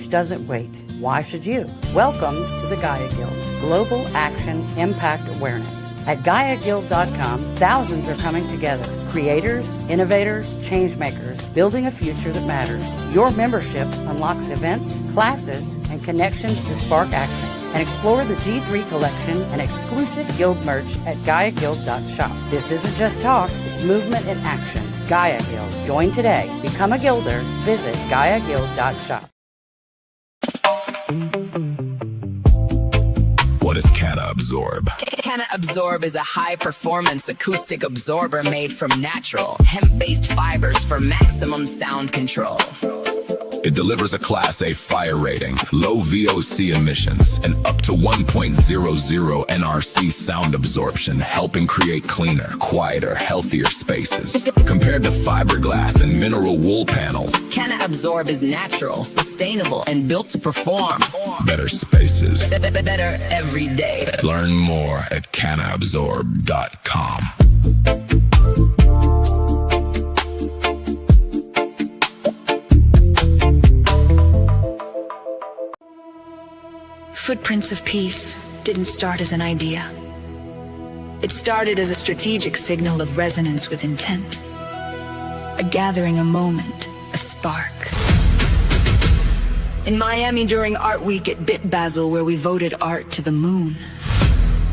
Change doesn't wait. Why should you? Welcome to the Gaia Guild, Global Action Impact Awareness. At GaiaGuild.com, thousands are coming together. Creators, innovators, change makers, building a future that matters. Your membership unlocks events, classes, and connections that spark action. And explore the G3 collection and exclusive guild merch at GaiaGuild.shop. This isn't just talk, it's movement in action. Gaia Guild. Join today. Become a guilder. Visit GaiaGuild.shop. What is CannAbsorb? CannAbsorb is a high-performance acoustic absorber made from natural, hemp-based fibers for maximum sound control. It delivers a Class A fire rating, low VOC emissions, and up to 1.00 NRC sound absorption, helping create cleaner, quieter, healthier spaces. Compared to fiberglass and mineral wool panels, CannAbsorb is natural, sustainable, and built to perform. Better spaces. Better every day. Learn more at CannAbsorb.com. Footprints of Peace didn't start as an idea. It started as a strategic signal of resonance with intent. A gathering, a moment, a spark. In Miami during Art Week at Bit Basel, where we voted art to the moon.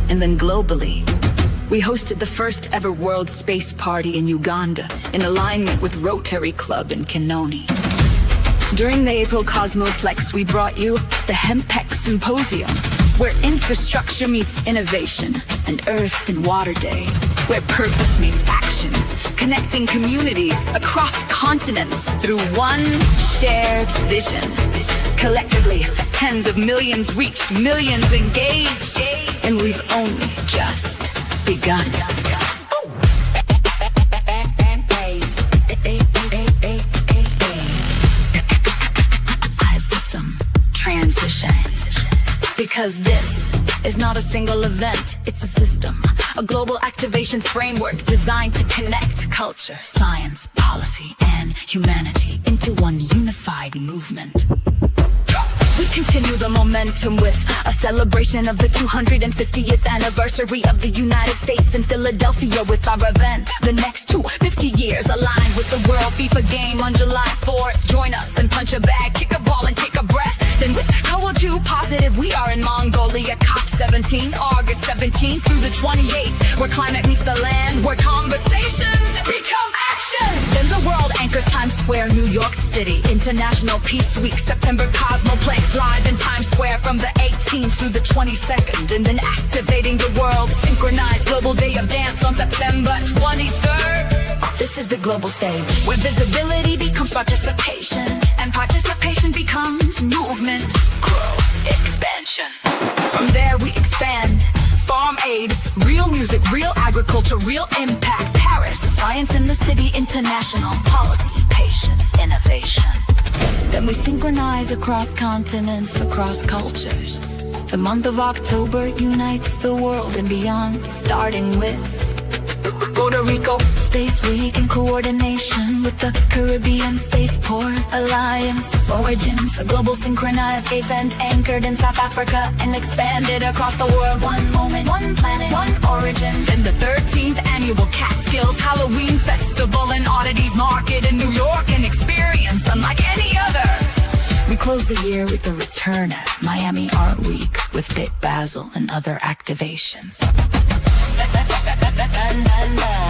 And then globally, we hosted the first ever World Space Party in Uganda in alignment with Rotary Club in Kinoni. During the April Cosmoplex, we brought you the Hemp Symposium, where infrastructure meets innovation, and Earth and Water Day, where purpose meets action, connecting communities across continents through one shared vision. Collectively, tens of millions reached, millions engaged, and we've only just begun. Transition. Because this is not a single event, it's a system. A global activation framework designed to connect culture, science, policy, and humanity into one unified movement. We continue the momentum with a celebration of the 250th anniversary of the United States in Philadelphia with our event. The next 250 years aligned with the World FIFA game on July 4th. Join us and punch a bag, kick a ball and take a breath. Then with How2 Positive, we are in Mongolia, COP17, August 17th through the 28th, where climate meets the land, where conversations become action. Then the world anchors Times Square, New York City, International Peace Week, September Cosmoplex, live in Times Square from the 18th through the 22nd, and then activating the world, synchronized Global Day of Dance on September 23rd. This is the global stage, where visibility becomes participation, and participation becomes movement, growth, expansion. From there we expand, farm aid, real music, real agriculture, real impact, Paris, science in the city, international policy, patience, innovation. Then we synchronize across continents, across cultures. The month of October unites the world and beyond, starting with Puerto Rico Space Week in coordination with the Caribbean Spaceport Alliance. Origins, a global synchronized event anchored in South Africa and expanded across the world. One moment, one planet, one origin. Then the 13th annual Catskills Halloween Festival and Oddities Market in New York, an experience unlike any other. We close the year with the return at Miami Art Week with Bit Basel and other activations.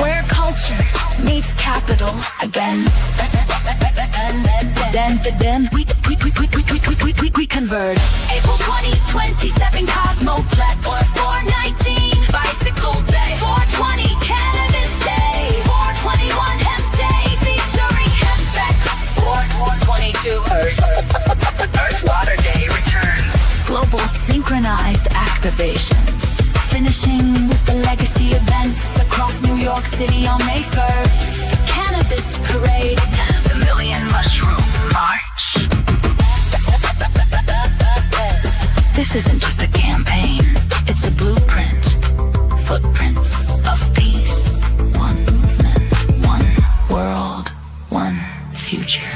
Where culture meets capital again. Then we converge. April 2027 Cosmoplex, or 419 Bicycle Day, 420 Cannabis Day, 421 Hemp Day featuring Hemp, 422 Earth Water Day returns. Global synchronized activations, finishing with the legacy events across New York City on May 1st. Cannabis Parade, the Million Mushroom March. This isn't just a campaign, it's a blueprint. Footprints of peace. One movement, one world, one future.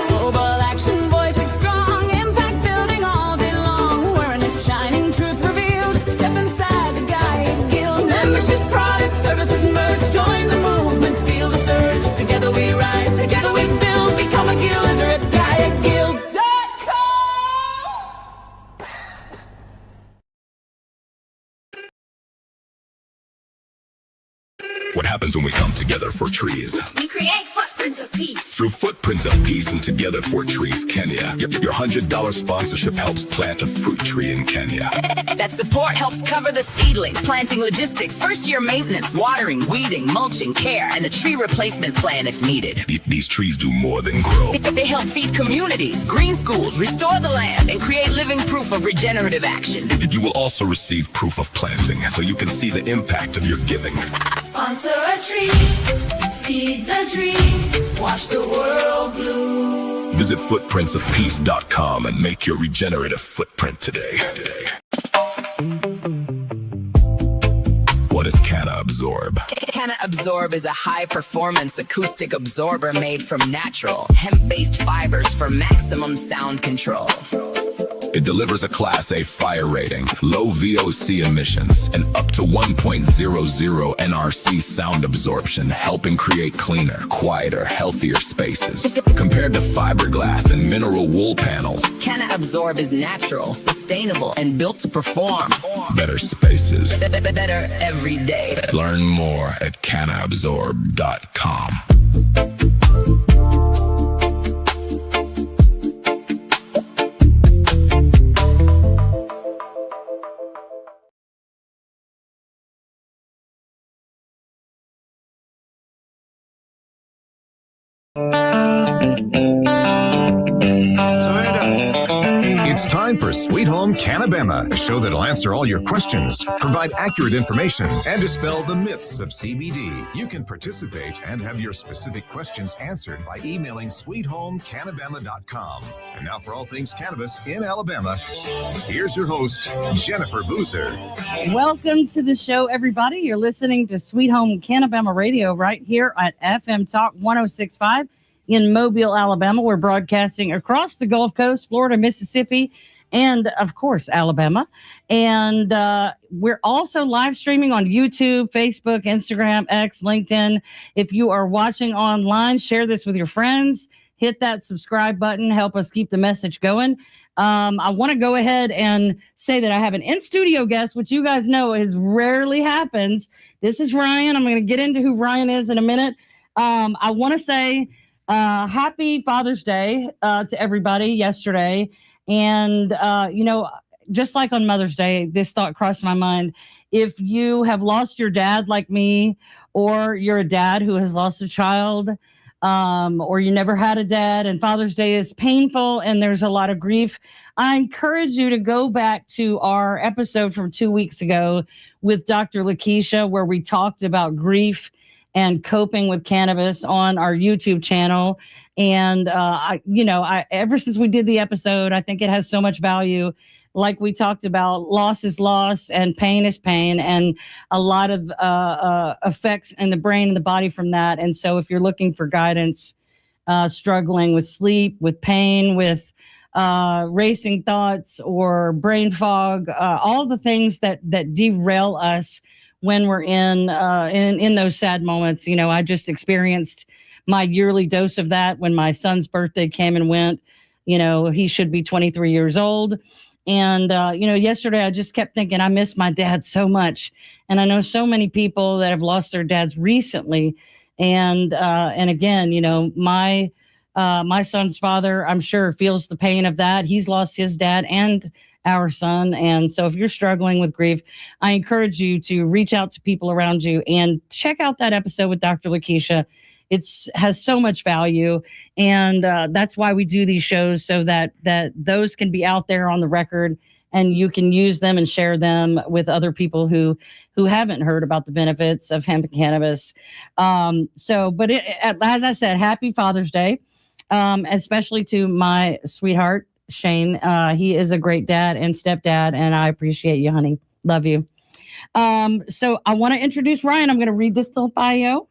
Global action, voicing strong, impact building all day long. Awareness shining, truth revealed. Step inside the Gaia Guild. Membership, product, services merge. Join the movement, feel the surge. Together we rise, together we build. Become a guild, enter at GaiaGuild.com. What happens when we come together for trees? We create footprints of peace. Through Footprints of Peace and Together for Trees Kenya, your $100 sponsorship helps plant a fruit tree in Kenya. That support helps cover the seedlings, planting logistics, first-year maintenance, watering, weeding, mulching, care, and a tree replacement plan if needed. These trees do more than grow. They help feed communities, green schools, restore the land, and create living proof of regenerative action. You will also receive proof of planting, so you can see the impact of your giving. Sponsor a tree, feed the dream, watch the world bloom. Visit footprintsofpeace.com and make your regenerative footprint today. What is CannAbsorb? CannAbsorb is a high-performance acoustic absorber made from natural, hemp-based fibers for maximum sound control. It delivers a Class A fire rating, low VOC emissions, and up to 1.00 NRC sound absorption, helping create cleaner, quieter, healthier spaces. Compared to fiberglass and mineral wool panels, CannAbsorb is natural, sustainable, and built to perform. better spaces. Better every day. Learn more at CannAbsorb.com. It's time for Sweet Home CannaBama, a show that'll answer all your questions, provide accurate information, and dispel the myths of CBD. You can participate and have your specific questions answered by emailing sweethomecannabama.com. And now for all things cannabis in Alabama, here's your host, Jennifer Boozer. Welcome to the show, everybody. You're listening to Sweet Home CannaBama Radio right here at FM Talk 106.5 in Mobile, Alabama. We're broadcasting across the Gulf Coast, Florida, Mississippi, and, of course, Alabama. And we're also live streaming on YouTube, Facebook, Instagram, X, LinkedIn. If you are watching online, share this with your friends. Hit that subscribe button. Help us keep the message going. I want to go ahead and say that I have an in-studio guest, which you guys know is rarely happens. This is Ryan. I'm going to get into who Ryan is in a minute. I want to say happy Father's Day to everybody yesterday. And, just like on Mother's Day, this thought crossed my mind. If you have lost your dad like me, or you're a dad who has lost a child, or you never had a dad, and Father's Day is painful and there's a lot of grief, I encourage you to go back to our episode from 2 weeks ago with Dr. Lakeisha, where we talked about grief and coping with cannabis on our YouTube channel. And, ever since we did the episode, I think it has so much value. Like we talked about, loss is loss and pain is pain, and a lot of effects in the brain and the body from that. And so if you're looking for guidance, struggling with sleep, with pain, with racing thoughts or brain fog, all the things that derail us when we're in those sad moments. I just experienced my yearly dose of that when my son's birthday came and went. He should be 23 years old. And, yesterday I just kept thinking, I miss my dad so much. And I know so many people that have lost their dads recently. And again, my son's father, I'm sure, feels the pain of that. He's lost his dad and our son. And so if you're struggling with grief, I encourage you to reach out to people around you and check out that episode with Dr. Lakeisha. It has so much value. And that's why we do these shows, so that those can be out there on the record and you can use them and share them with other people who haven't heard about the benefits of hemp and cannabis. But as I said, happy Father's Day, especially to my sweetheart, Shane. He is a great dad and stepdad, and I appreciate you, honey. Love you. So I want to introduce Ryan. I'm going to read this little bio.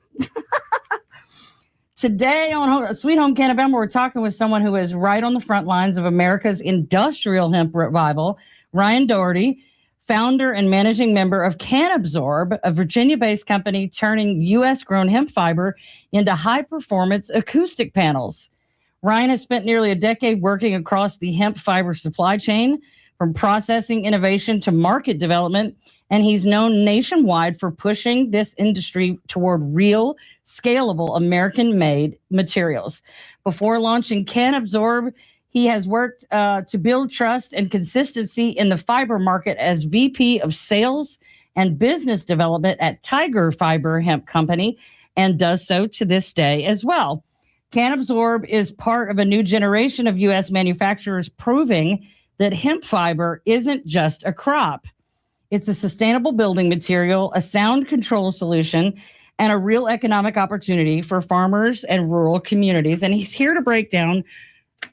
Today on Sweet Home CannaBama, we're talking with someone who is right on the front lines of America's industrial hemp revival, Ryan Doherty, founder and managing member of CannAbsorb, a Virginia-based company turning U.S.-grown hemp fiber into high-performance acoustic panels. Ryan has spent nearly a decade working across the hemp fiber supply chain, from processing innovation to market development, and he's known nationwide for pushing this industry toward real, scalable, American-made materials. Before launching CannAbsorb, he has worked to build trust and consistency in the fiber market as VP of Sales and Business Development at Tiger Fiber Hemp Company, and does so to this day as well. CannAbsorb is part of a new generation of U.S. manufacturers proving that hemp fiber isn't just a crop. It's a sustainable building material, a sound control solution, and a real economic opportunity for farmers and rural communities. And he's here to break down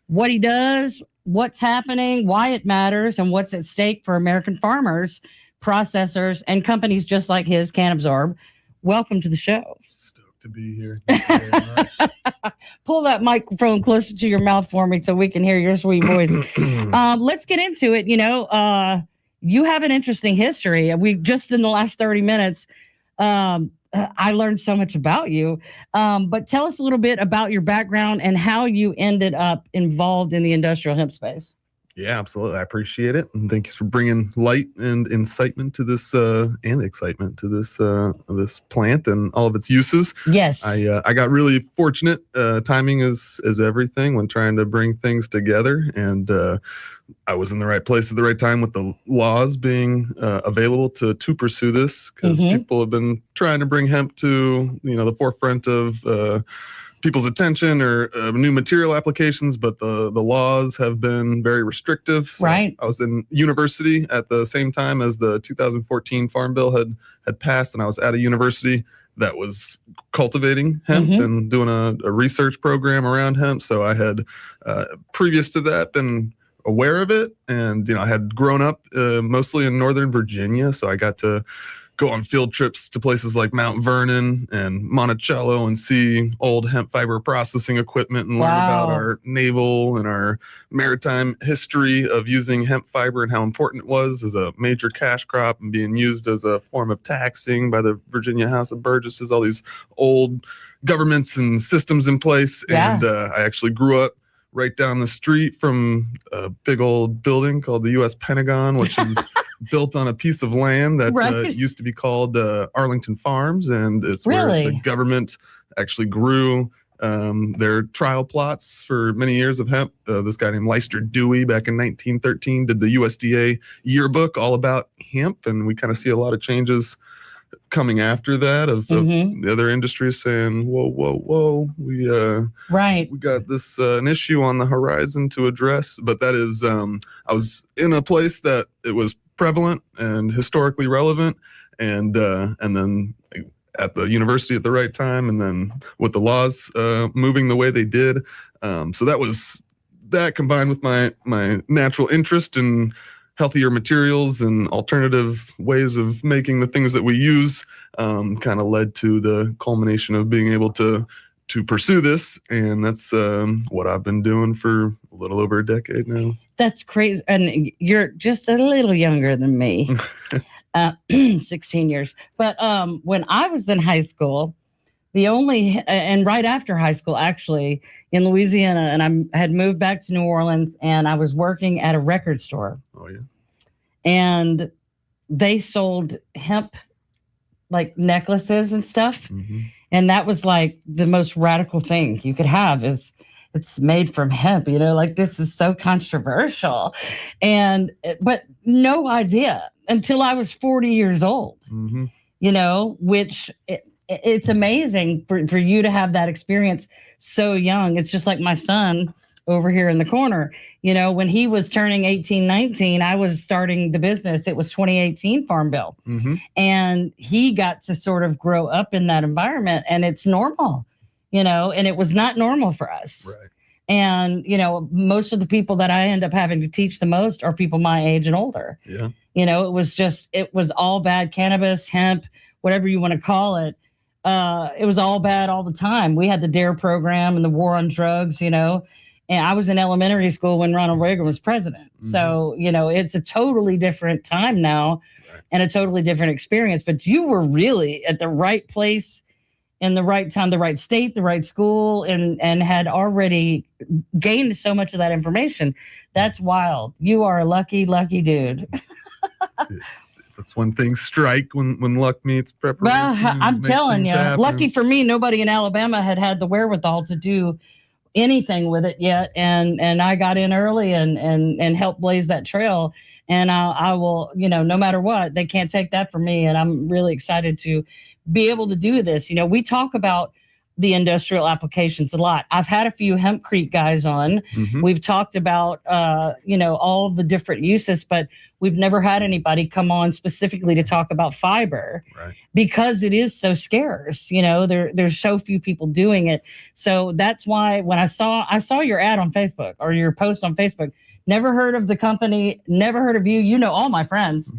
what he does, what's happening, why it matters, and what's at stake for American farmers, processors, and companies just like his, CannAbsorb. Welcome to the show. Stoked to be here. Thank you very much. Pull that microphone closer to your mouth for me so we can hear your sweet voice. Let's get into it. You have an interesting history. We just in the last 30 minutes, I learned so much about you. But tell us a little bit about your background and how you ended up involved in the industrial hemp space. Yeah, absolutely. I appreciate it. And thanks for bringing light and incitement to this, and excitement to this plant and all of its uses. Yes. I got really fortunate. Timing is everything when trying to bring things together. And I was in the right place at the right time with the laws being available to pursue this, because people have been trying to bring hemp to the forefront of people's attention or new material applications, but the laws have been very restrictive. So right. I was in university at the same time as the 2014 Farm Bill had passed, and I was at a university that was cultivating hemp and doing a research program around hemp. So I had, previous to that, been aware of it, and I had grown up mostly in Northern Virginia, so I got to go on field trips to places like Mount Vernon and Monticello and see old hemp fiber processing equipment and learn about our naval and our maritime history of using hemp fiber and how important it was as a major cash crop and being used as a form of taxing by the Virginia House of Burgesses, all these old governments and systems in place. And I actually grew up right down the street from a big old building called the U.S. Pentagon, which is built on a piece of land that used to be called Arlington Farms, and it's where the government actually grew their trial plots for many years of hemp. This guy named Leicester Dewey back in 1913 did the USDA yearbook all about hemp, and we kind of see a lot of changes coming after that of the other industries saying, whoa, we got this an issue on the horizon to address. But that is I was in a place that it was prevalent and historically relevant, and then at the university at the right time, and then with the laws moving the way they did, so that combined with my natural interest in healthier materials and alternative ways of making the things that we use, kind of led to the culmination of being able to pursue this. And that's what I've been doing for a little over a decade now. That's crazy. And you're just a little younger than me, 16 years. But when I was in high school, and right after high school, actually, in Louisiana, and I had moved back to New Orleans, and I was working at a record store. Oh, yeah. And they sold hemp, like necklaces and stuff. And that was like the most radical thing you could have is it's made from hemp, like this is so controversial. But no idea until I was 40 years old, which it's amazing for you to have that experience so young. It's just like my son over here in the corner. You know, when he was turning 18, 19, I was starting the business. It was 2018 Farm Bill. And he got to sort of grow up in that environment, and it's normal, you know, and it was not normal for us. Right. And, you know, most of the people that I end up having to teach the most are people my age and older. Yeah. You know, it was all bad. Cannabis, hemp, whatever you want to call it. It was all bad all the time. We had the DARE program and the war on drugs, you know, and I was in elementary school when Ronald Reagan was president. So, you know, it's a totally different time now and a totally different experience. But you were really at the right place in the right time, the right state, the right school, and had already gained so much of that information. That's wild. You are a lucky, lucky dude. That's when things strike, when luck meets preparation. Well, I'm telling you, lucky for me, nobody in Alabama had the wherewithal to do anything with it yet. And I got in early and helped blaze that trail. And I will, you know, no matter what, they can't take that from me. And I'm really excited to be able to do this. You know, we talk about the industrial applications a lot. I've had a few Hempcrete guys on. We've talked about, you know, all the different uses, but we've never had anybody come on specifically to talk about fiber because it is so scarce. You know, there's so few people doing it. So that's why when I saw your ad on Facebook or your post on Facebook, never heard of the company, never heard of you. You know, all my friends,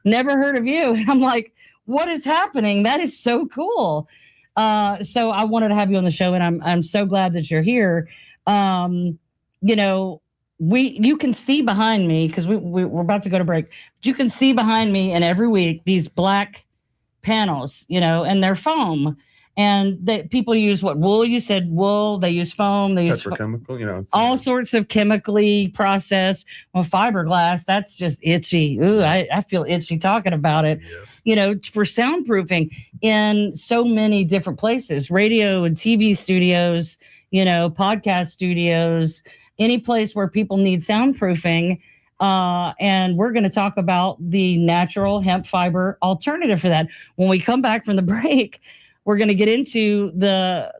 never heard of you. And I'm like, what is happening? That is so cool. So I wanted to have you on the show, and I'm so glad that you're here. You know, you can see behind me, because we're about to go to break. But you can see behind me, and every week these black panels, you know, and they're foam. And people use what? Wool? You said wool. They use foam. They use petrochemical, you know, all sorts of chemically processed. Well, fiberglass, that's just itchy. Ooh, I feel itchy talking about it. Yes. You know, for soundproofing in so many different places, radio and TV studios, you know, podcast studios, any place where people need soundproofing. And we're going to talk about the natural hemp fiber alternative for that. When we come back from the break, we're going to get into the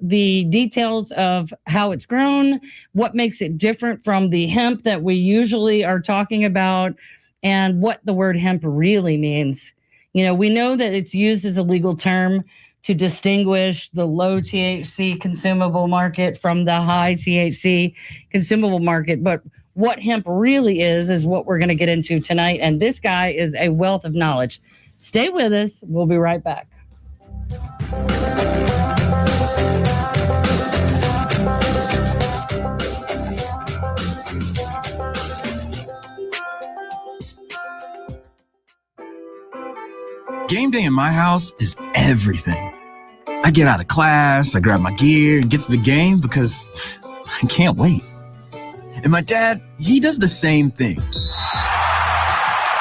details of how it's grown, what makes it different from the hemp that we usually are talking about, and what the word hemp really means. You know, we know that it's used as a legal term to distinguish the low THC consumable market from the high THC consumable market. But what hemp really is what we're going to get into tonight. And this guy is a wealth of knowledge. Stay with us. We'll be right back. Game day in my house is everything. I get out of class, I grab my gear and get to the game because I can't wait. And my dad, he does the same thing.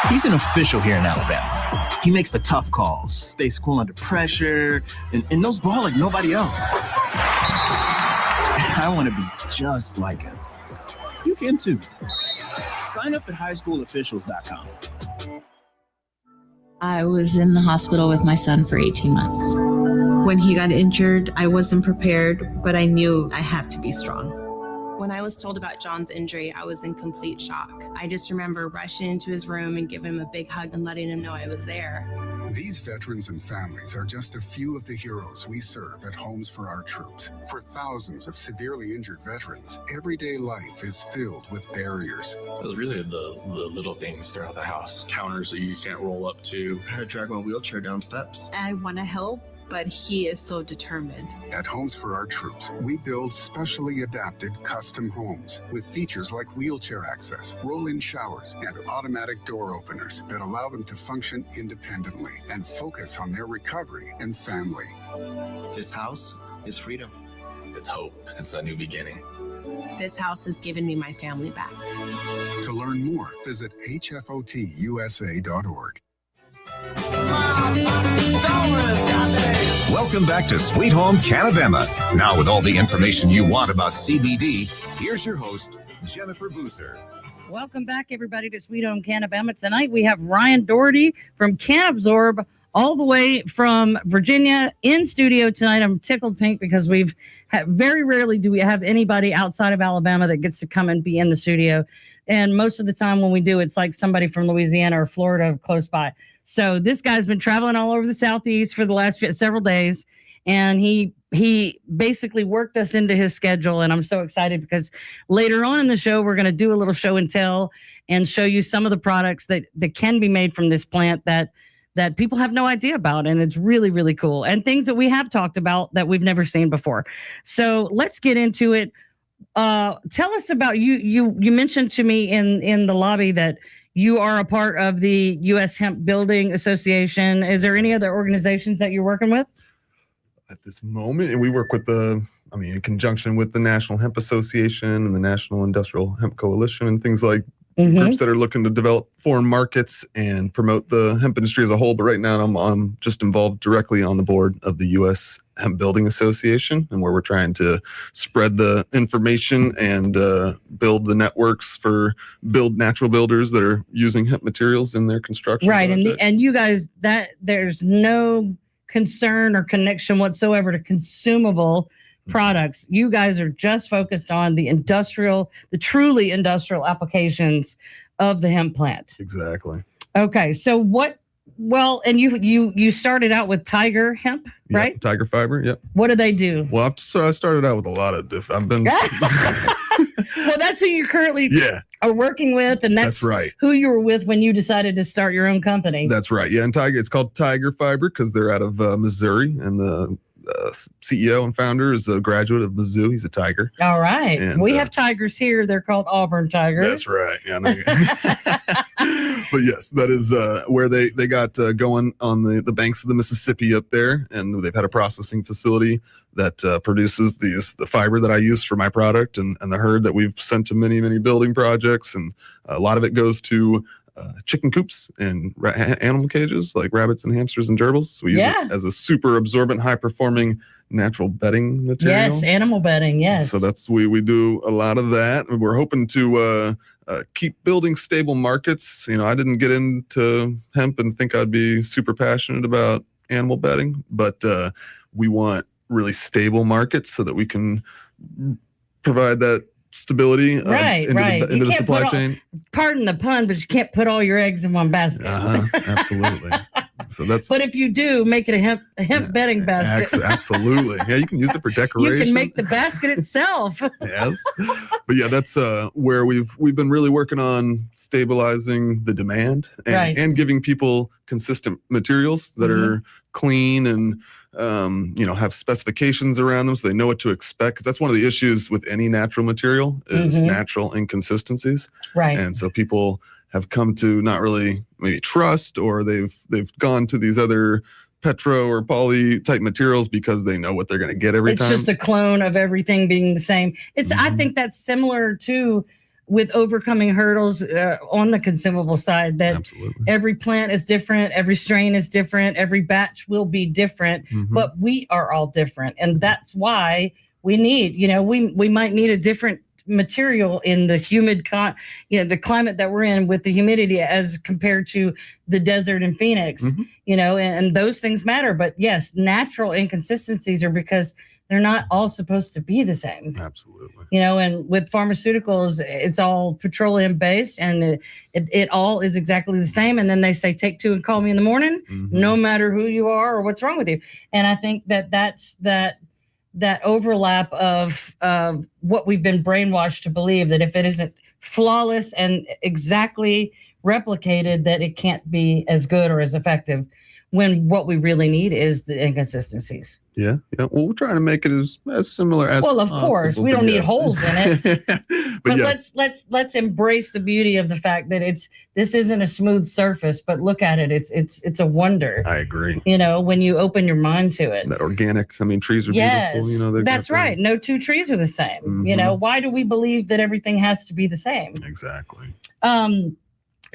He's an official here in Alabama. He makes the tough calls, stays cool under pressure, and knows ball like nobody else. I want to be just like him. You can too. Sign up at highschoolofficials.com. I was in the hospital with my son for 18 months. When he got injured, I wasn't prepared, but I knew I had to be strong. When I was told about John's injury, I was in complete shock. I just remember rushing into his room and giving him a big hug and letting him know I was there. These veterans and families are just a few of the heroes we serve at Homes for Our Troops. For thousands of severely injured veterans, everyday life is filled with barriers. It was really the little things throughout the house. Counters that you can't roll up to. I had to drag my wheelchair down steps. I want to help, but he is so determined. At Homes for Our Troops, we build specially adapted custom homes with features like wheelchair access, roll-in showers, and automatic door openers that allow them to function independently and focus on their recovery and family. This house is freedom. It's hope. It's a new beginning. This house has given me my family back. To learn more, visit hfotusa.org. Welcome back to Sweet Home CannaBama. Now, with all the information you want about CBD, here's your host, Jennifer Boozer. Welcome back, everybody, to Sweet Home CannaBama. Tonight we have Ryan Doherty from CannAbsorb all the way from Virginia in studio tonight. I'm tickled pink because very rarely do we have anybody outside of Alabama that gets to come and be in the studio. And most of the time when we do, it's like somebody from Louisiana or Florida close by. So this guy's been traveling all over the Southeast for the last several days. And he basically worked us into his schedule. And I'm so excited because later on in the show, we're going to do a little show and tell and show you some of the products that can be made from this plant that people have no idea about. And it's really, really cool. And things that we have talked about that we've never seen before. So let's get into it. Tell us about you mentioned to me in the lobby that you are a part of the U.S. Hemp Building Association. Is there any other organizations that you're working with? At this moment, and we work with in conjunction with the National Hemp Association and the National Industrial Hemp Coalition and things like groups that are looking to develop foreign markets and promote the hemp industry as a whole. But right now I'm just involved directly on the board of the U.S. Hemp Building Association, and where we're trying to spread the information and build the networks for natural builders that are using hemp materials in their construction. Right. projects. And you guys, there's no concern or connection whatsoever to consumable products. You guys are just focused on the truly industrial applications of the hemp plant. Exactly. Okay. So and you started out with Tiger Hemp, right? Yep, Tiger Fiber. Yep. What do they do? Well, I started out with a lot of different. I've been. Well, that's who you currently are working with, and that's right. Who you were with when you decided to start your own company. That's right. Yeah, and it's called Tiger Fiber because they're out of Missouri, and the CEO and founder is a graduate of Mizzou. He's a Tiger. All right. And, we have Tigers here. They're called Auburn Tigers. That's right. Yeah. But yes, that is where they got going on the banks of the Mississippi up there, and they've had a processing facility that produces the fiber that I use for my product and the herd that we've sent to many, many building projects, and a lot of it goes to chicken coops and animal cages like rabbits and hamsters and gerbils. So we use it as a super absorbent, high performing natural bedding material. Yes, animal bedding. Yes. So we do a lot of that. We're hoping to keep building stable markets. I didn't get into hemp and think I'd be super passionate about animal bedding, but we want really stable markets so that we can provide that stability into the supply chain. Pardon the pun, but you can't put all your eggs in one basket. Absolutely. So but if you do, make it a hemp bedding basket. Absolutely. Yeah, you can use it for decoration. You can make the basket itself. Yes. But yeah, that's where we've been really working on stabilizing the demand and giving people consistent materials that are clean and have specifications around them so they know what to expect. 'Cause that's one of the issues with any natural material is natural inconsistencies. Right. And so people have come to not really maybe trust, or they've gone to these other petro or poly type materials because they know what they're going to get every time. It's just a clone of everything being the same. I think that's similar to with overcoming hurdles on the consumable side, that every plant is different, every strain is different, every batch will be different, but we are all different. And that's why we need, we might need a different material in the humid, the climate that we're in with the humidity as compared to the desert in Phoenix, and those things matter. But yes, natural inconsistencies are because they're not all supposed to be the same. Absolutely. And with pharmaceuticals, it's all petroleum based, and it all is exactly the same. And then they say, take two and call me in the morning, no matter who you are or what's wrong with you. And I think that's that overlap of what we've been brainwashed to believe, that if it isn't flawless and exactly replicated, that it can't be as good or as effective, when what we really need is the inconsistencies. Yeah. Well, we're trying to make it as similar as possible. Well, of course, we don't need holes in it. but yes. let's embrace the beauty of the fact that this isn't a smooth surface, but look at it. It's a wonder. I agree. When you open your mind to it. That organic. Trees are beautiful. That's right. No two trees are the same. Why do we believe that everything has to be the same? Exactly.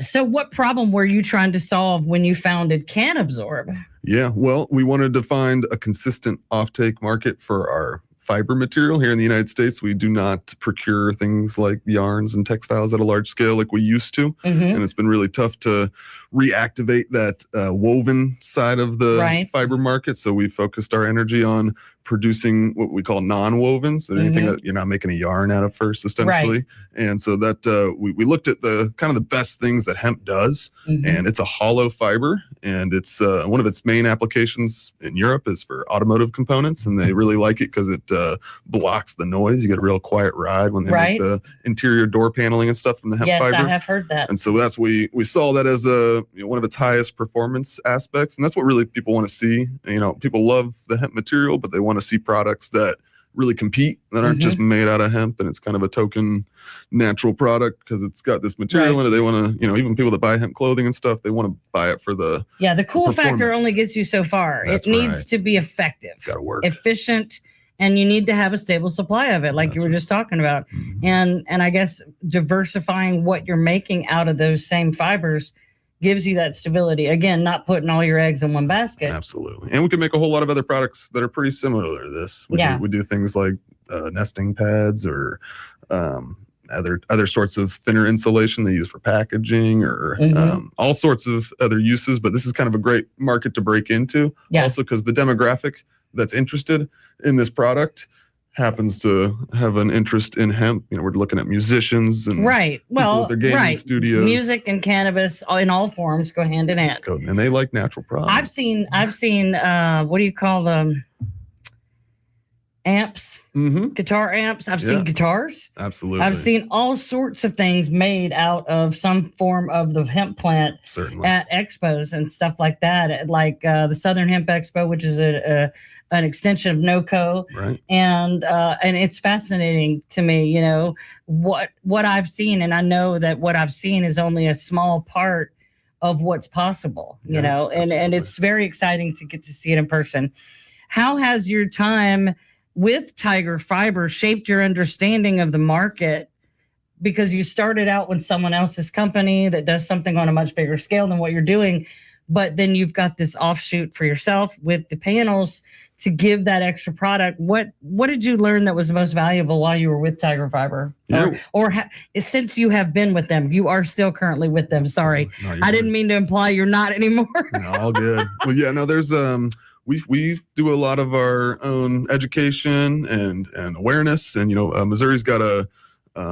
So what problem were you trying to solve when you founded CannAbsorb? Yeah, well, we wanted to find a consistent offtake market for our fiber material. Here in the United States, we do not procure things like yarns and textiles at a large scale like we used to. And it's been really tough to reactivate that woven side of the fiber market. So we focused our energy on producing what we call non-wovens, anything that you're not making a yarn out of first, essentially. And so that we looked at the kind of the best things that hemp does, and it's a hollow fiber, and it's one of its main applications in Europe is for automotive components, and they really like it because it blocks the noise. You get a real quiet ride when they make the interior door paneling and stuff from the hemp fiber. Yes, I have heard that. And so that's we saw that as one of its highest performance aspects, and that's what really people want to see. People love the hemp material, but they want to see products that really compete, that aren't just made out of hemp, and it's kind of a token natural product because it's got this material in it. They want to, even people that buy hemp clothing and stuff, they want to buy it for the cool factor only gets you so far. It needs to be effective. It's got to work. Efficient, and you need to have a stable supply of it, like you were just talking about. And I guess diversifying what you're making out of those same fibers gives you that stability. Again, not putting all your eggs in one basket. Absolutely. And we can make a whole lot of other products that are pretty similar to this. We do things like nesting pads or other sorts of thinner insulation they use for packaging or all sorts of other uses. But this is kind of a great market to break into. Also because the demographic that's interested in this product happens to have an interest in hemp. We're looking at musicians and their gaming studios. Music and cannabis in all forms go hand in hand. And they like natural products. I've seen what do you call them? Amps, guitar amps. I've seen guitars. Absolutely. I've seen all sorts of things made out of some form of the hemp plant at expos and stuff like that. Like the Southern Hemp Expo, which is an extension of NOCO, and it's fascinating to me, what I've seen, and I know that what I've seen is only a small part of what's possible, and it's very exciting to get to see it in person. How has your time with Tiger Fiber shaped your understanding of the market? Because you started out with someone else's company that does something on a much bigger scale than what you're doing, but then you've got this offshoot for yourself with the panels to give that extra product. What did you learn that was the most valuable while you were with Tiger Fiber? Since you have been with them, you are still currently with them. Sorry, I didn't mean to imply you're not anymore. No, all good. Well, there's we do a lot of our own education and awareness, and Missouri's got a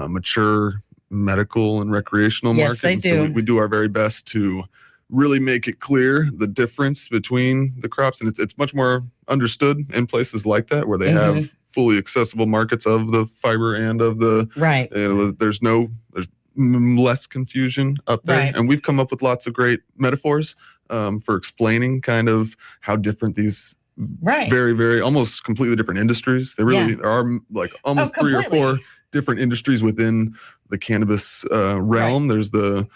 mature medical and recreational market. Yes, they do. So we do our very best to really make it clear the difference between the crops, and it's much more understood in places like that where they have fully accessible markets of the fiber and of the there's less confusion up there, and we've come up with lots of great metaphors for explaining kind of how different these very, very almost completely different industries. They really are like almost 3 or 4 different industries within the cannabis realm. There's the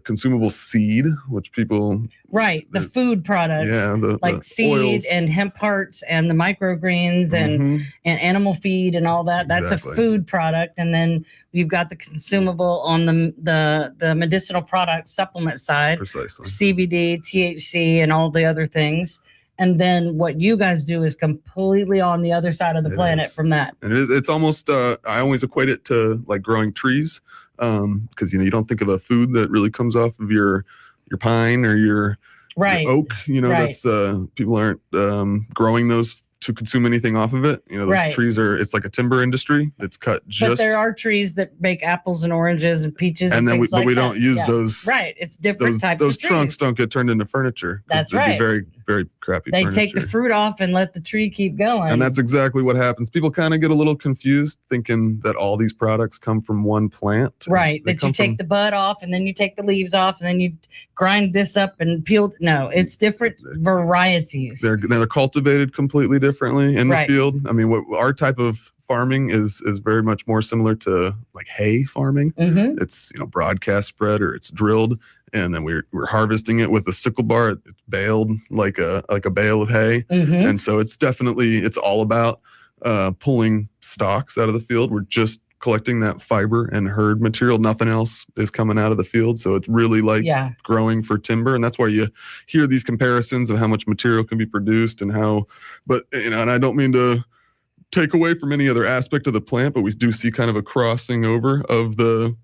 consumable seed, which people the food products, like seed oils and hemp parts and the microgreens and animal feed and all that. That's a food product. And then you've got the consumable on the medicinal product supplement side, CBD, THC, and all the other things. And then what you guys do is completely on the other side of the planet from that. And it's almost I always equate it to like growing trees. Because you don't think of a food that really comes off of your pine or your oak. That's people aren't growing those to consume anything off of it. Those trees it's like a timber industry. It's cut But there are trees that make apples and oranges and peaches. And then we don't use those. It's different types of trees. Those trunks don't get turned into furniture. That's right. Very, very crappy They furniture. take the fruit off and let the tree keep going. And that's exactly what happens. People kind of get a little confused thinking that all these products come from one plant. That you take the bud off and then you take the leaves off and then you grind this up and peel. No, it's different varieties. They're cultivated completely differently in the field. I mean, what our type of farming is very much more similar to like hay farming. It's broadcast spread or it's drilled, and then we're harvesting it with a sickle bar. It's baled like a bale of hay, and so it's all about pulling stalks out of the field. We're just collecting that fiber and herd material. Nothing else is coming out of the field. So it's really like growing for timber. And that's why you hear these comparisons of how much material can be produced and how, but, and I don't mean to take away from any other aspect of the plant, but we do see kind of a crossing over of the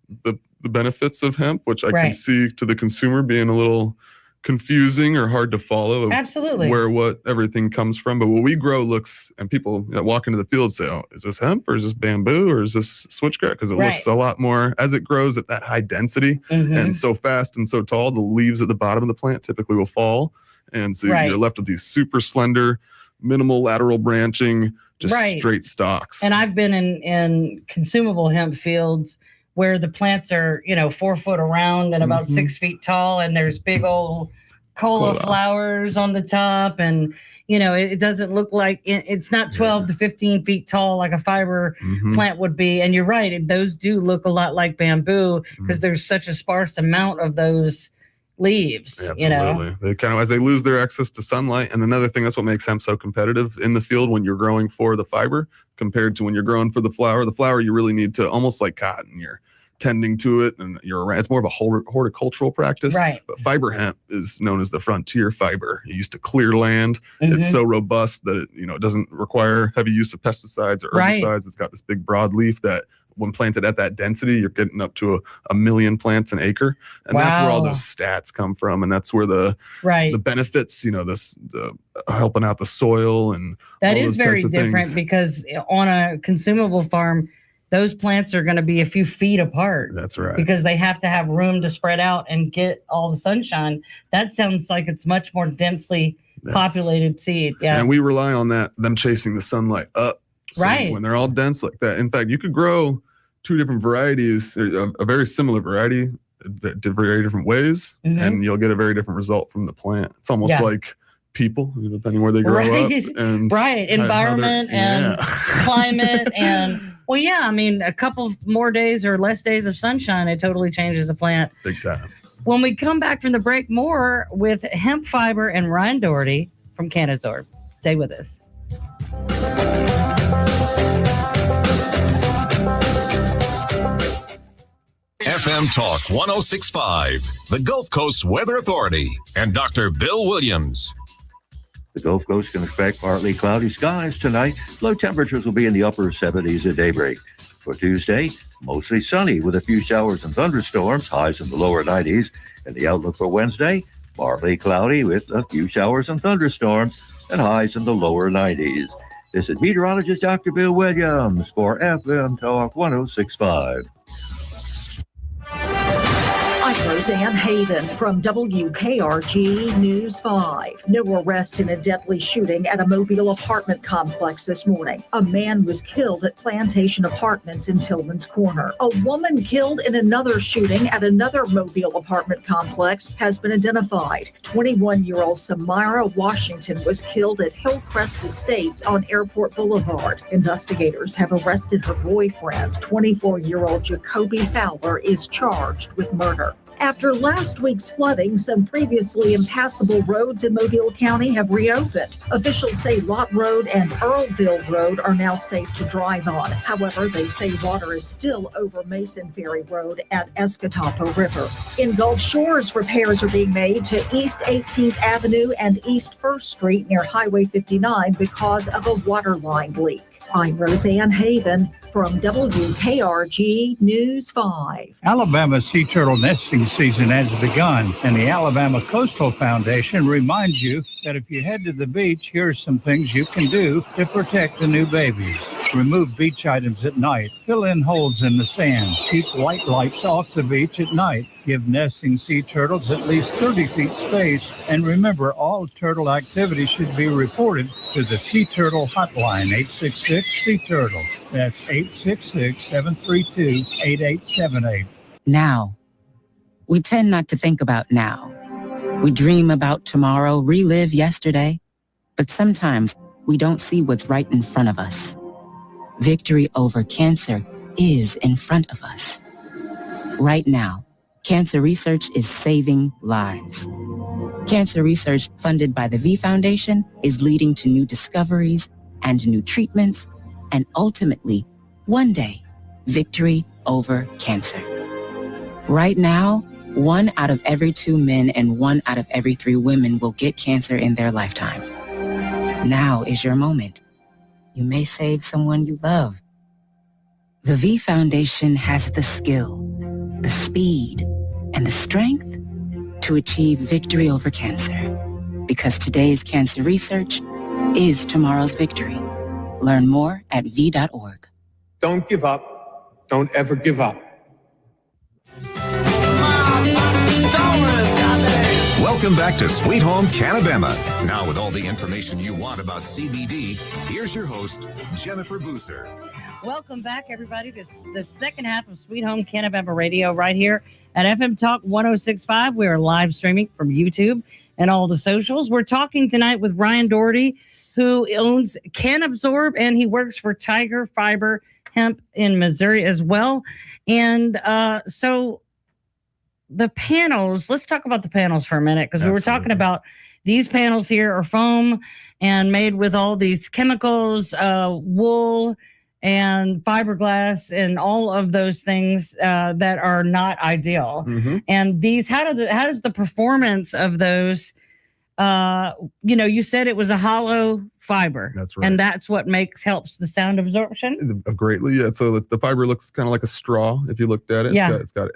benefits of hemp, which I can see to the consumer being a little confusing or hard to follow. Absolutely. Where what everything comes from. But what we grow looks, and people that walk into the field say, oh, is this hemp or is this bamboo or is this switchgrass? Because it looks a lot more, as it grows at that high density and so fast and so tall, the leaves at the bottom of the plant typically will fall. And so you're left with these super slender, minimal lateral branching, just straight stalks. And I've been in consumable hemp fields where the plants are, 4 foot around and about 6 feet tall, and there's big old cola flowers on the top, and it doesn't look like it's not 12 to 15 feet tall like a fiber plant would be. And you're right, those do look a lot like bamboo because there's such a sparse amount of those leaves. Absolutely. They kind of, as they lose their access to sunlight. And another thing, that's what makes hemp so competitive in the field when you're growing for the fiber compared to when you're growing for the flower. The flower, you really need to, almost like cotton, you're tending to it, and it's more of a horticultural practice. Right. But fiber hemp is known as the frontier fiber. It used to clear land. It's so robust that it doesn't require heavy use of pesticides or herbicides. It's got this big broad leaf that when planted at that density, you're getting up to a million plants an acre. And that's where all those stats come from. And that's where the benefits, the helping out the soil and that is very different because on a consumable farm, those plants are going to be a few feet apart. That's right. Because they have to have room to spread out and get all the sunshine. That sounds like it's much more densely populated seed. Yeah. And we rely on them chasing the sunlight up. So when they're all dense like that. In fact, you could grow 2 different varieties, a very similar variety, very different ways, and you'll get a very different result from the plant. It's almost like people, depending where they grow up. And environment and climate and a couple more days or less days of sunshine, it totally changes the plant. Big time. When we come back from the break, more with hemp fiber and Ryan Doherty from CannAbsorb. Stay with us. FM Talk 106.5, the Gulf Coast Weather Authority, and Dr. Bill Williams. The Gulf Coast can expect partly cloudy skies tonight. Low temperatures will be in the upper 70s at daybreak. For Tuesday, mostly sunny with a few showers and thunderstorms, highs in the lower 90s. And the outlook for Wednesday, partly cloudy with a few showers and thunderstorms and highs in the lower 90s. This is meteorologist Dr. Bill Williams for FM Talk 106.5. I'm Roseanne Hayden from WKRG News 5. No arrest in a deadly shooting at a Mobile apartment complex this morning. A man was killed at Plantation Apartments in Tillman's Corner. A woman killed in another shooting at another Mobile apartment complex has been identified. 21-year-old Samira Washington was killed at Hillcrest Estates on Airport Boulevard. Investigators have arrested her boyfriend. 24-year-old Jacoby Fowler is charged with murder. After last week's flooding, some previously impassable roads in Mobile County have reopened. Officials say Lott Road and Earlville Road are now safe to drive on. However, they say water is still over Mason Ferry Road at Escatawpa River. In Gulf Shores, repairs are being made to East 18th Avenue and East 1st Street near Highway 59 because of a water line leak. I'm Roseanne Haven from WKRG News 5. Alabama's sea turtle nesting season has begun, and the Alabama Coastal Foundation reminds you that if you head to the beach, here are some things you can do to protect the new babies. Remove beach items at night. Fill in holes in the sand. Keep white lights off the beach at night. Give nesting sea turtles at least 30 feet space. And remember, all turtle activity should be reported to the Sea Turtle Hotline, 866-SEA-TURTLE. That's 866-732-8878. Now. We tend not to think about now. We dream about tomorrow, relive yesterday. But sometimes we don't see what's right in front of us. Victory over cancer is in front of us. Right now, cancer research is saving lives. Cancer research funded by the V Foundation is leading to new discoveries and new treatments, and ultimately, one day, victory over cancer. Right now, 1 out of every 2 men and 1 out of every 3 women will get cancer in their lifetime. Now is your moment. you may save someone you love. The V Foundation has the skill, the speed, and the strength to achieve victory over cancer. Because today's cancer research is tomorrow's victory. Learn more at V.org. Don't give up. Don't ever give up. Welcome back to Sweet Home CannaBama. Now with all the information you want about CBD, here's your host, Jennifer Boozer. Welcome back, everybody, to the second half of Sweet Home CannaBama Radio right here at FM Talk 106.5. We are live streaming from YouTube and all the socials. We're talking tonight with Ryan Doherty, who owns CannAbsorb, and he works for Tiger Fiber Hemp in Missouri as well. And so the panels, let's talk about the panels for a minute, because we were talking about these panels here are foam and made with all these chemicals, wool and fiberglass and all of those things that are not ideal. And these, how does the performance of those, you said it was a hollow fiber. That's right. And that's what helps the sound absorption? Greatly, yeah. So the fiber looks kind of like a straw if you looked at it. Yeah. It's got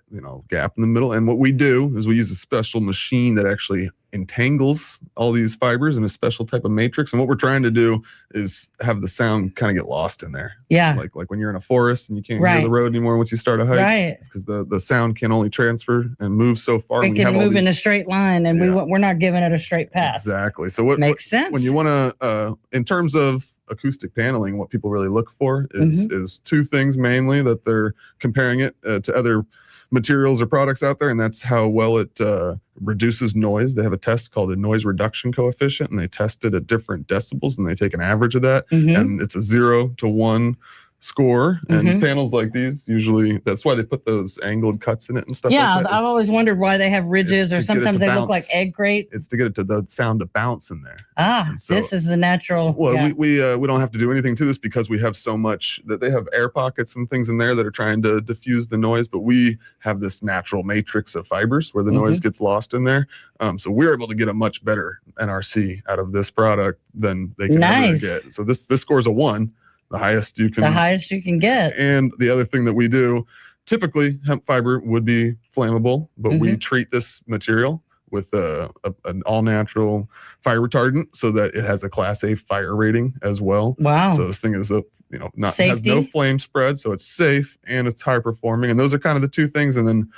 gap in the middle. And what we do is we use a special machine that actually entangles all these fibers in a special type of matrix. And what we're trying to do is have the sound kind of get lost in there. Yeah. Like when you're in a forest and you can't hear the road anymore once you start a hike. Right. It's because the sound can only transfer and move so far. It can move in a straight line, and we're not giving it a straight path. Exactly. So what makes sense when you want to, in terms of acoustic paneling, what people really look for is two things mainly, that they're comparing it to other materials or products out there, and that's how well it reduces noise. They have a test called a noise reduction coefficient, and they test it at different decibels, and they take an average of that, and it's a 0 to 1 score. And panels like these, usually that's why they put those angled cuts in it and stuff. Yeah, like that. I've always wondered why they have ridges, or sometimes they look like egg grate. It's to get it to the sound to bounce in there. So, this is the natural. Well, we don't have to do anything to this because we have so much that they have air pockets and things in there that are trying to diffuse the noise, but we have this natural matrix of fibers where the noise gets lost in there. So we're able to get a much better NRC out of this product than they can ever get. So this scores a 1. The highest you can get. And the other thing that we do, typically hemp fiber would be flammable, but we treat this material with an all-natural fire retardant so that it has a Class A fire rating as well. Wow. So this thing is has no flame spread, so it's safe and it's high performing. And those are kind of the two things. And then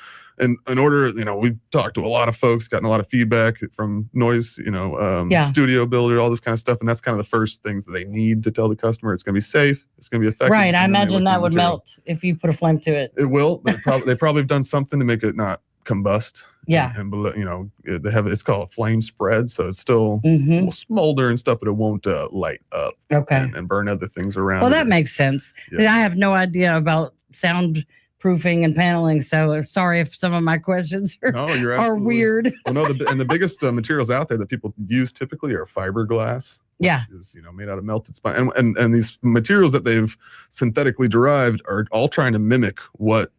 in order, we've talked to a lot of folks, gotten a lot of feedback from noise, studio builder, all this kind of stuff. And that's kind of the first things that they need to tell the customer. It's going to be safe. It's going to be effective. Right. I imagine that would melt if you put a flame to it. It will. They probably have done something to make it not combust. Yeah. And they have, it's called a flame spread. So it's still will smolder and stuff, but it won't light up and burn other things around. Well, that makes sense. Yeah. I have no idea about sound proofing and paneling, so sorry if some of my questions are weird. Well, no, the biggest materials out there that people use typically are fiberglass. Yeah, is made out of melted spine, and these materials that they've synthetically derived are all trying to mimic what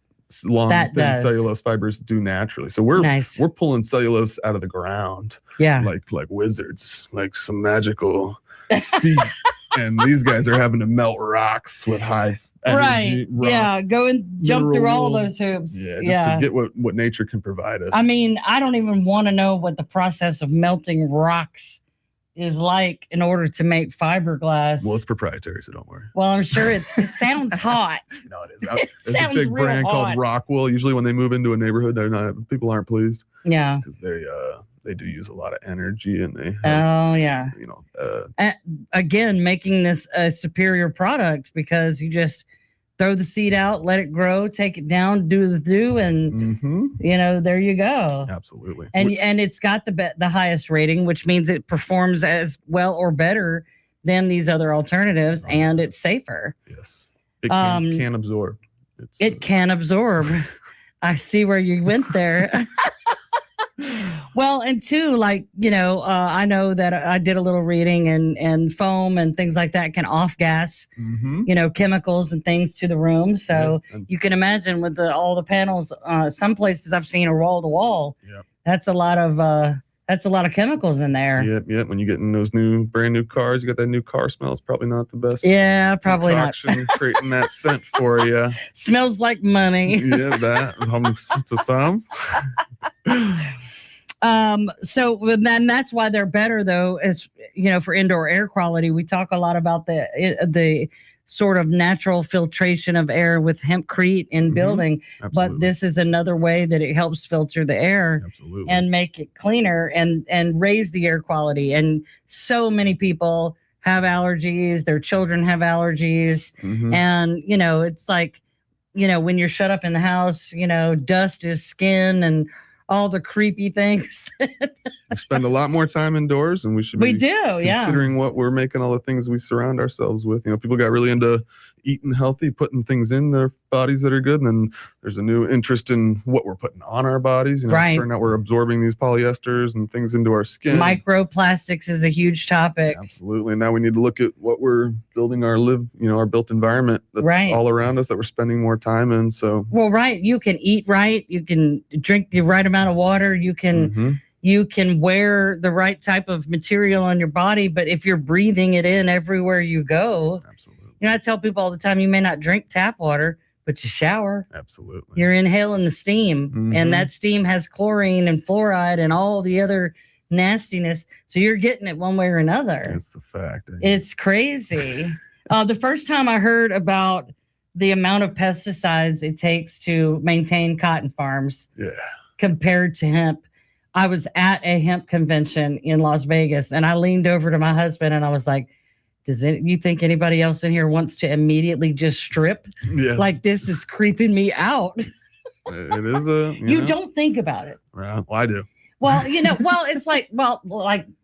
long thin cellulose fibers do naturally. So we're pulling cellulose out of the ground, like wizards, like some magical feet, and these guys are having to melt rocks with high energy, go and jump through all those hoops. Just to get what nature can provide us. I mean, I don't even want to know what the process of melting rocks is like in order to make fiberglass. Well, it's proprietary, so don't worry. Well, I'm sure it sounds hot. No, it is. There's a big brand called Rockwell. Usually when they move into a neighborhood, people aren't pleased. Yeah. Because they do use a lot of energy, and they have, again, making this a superior product because you just throw the seed out, let it grow, take it down, do the do, and there you go. Absolutely. And it's got the highest rating, which means it performs as well or better than these other alternatives, and it's safer. Yes. It can absorb. It can absorb. I see where you went there. Well, and two, I know that I did a little reading, and foam and things like that can off gas, chemicals and things to the room. So you can imagine with all the panels, some places I've seen are wall to wall. Yeah. That's a lot of That's a lot of chemicals in there. Yep. When you get in those brand new cars, you got that new car smell. It's probably not the best. Yeah, probably not. Creating that scent for you. Smells like money. Yeah, that to some. So then that's why they're better, though, as you know, for indoor air quality. We talk a lot about the sort of natural filtration of air with hempcrete in building. But this is another way that it helps filter the air and make it cleaner and raise the air quality. And so many people have allergies, their children have allergies. And, you know, it's like, you know, when you're shut up in the house, you know, dust is skin and all the creepy things. We spend a lot more time indoors, and we should be considering what we're making all the things we surround ourselves with. You know, people got really into eating healthy, putting things in their bodies that are good, and then there's a new interest in what we're putting on our bodies. You know, turning out we're absorbing these polyesters and things into our skin. Microplastics is a huge topic. Absolutely. And now we need to look at what we're building our built environment that's all around us that we're spending more time in. So you can eat right, you can drink the right amount of water, you can you can wear the right type of material on your body, but if you're breathing it in everywhere you go, you know, I tell people all the time, you may not drink tap water, but you shower. Absolutely. You're inhaling the steam, and that steam has chlorine and fluoride and all the other nastiness. So you're getting it one way or another. That's the fact. It's crazy. The first time I heard about the amount of pesticides it takes to maintain cotton farms compared to hemp, I was at a hemp convention in Las Vegas, and I leaned over to my husband and I was like, you think anybody else in here wants to immediately just strip? Yeah. Like, this is creeping me out. It is you don't think about it. Well, I do. Well, you know, it's like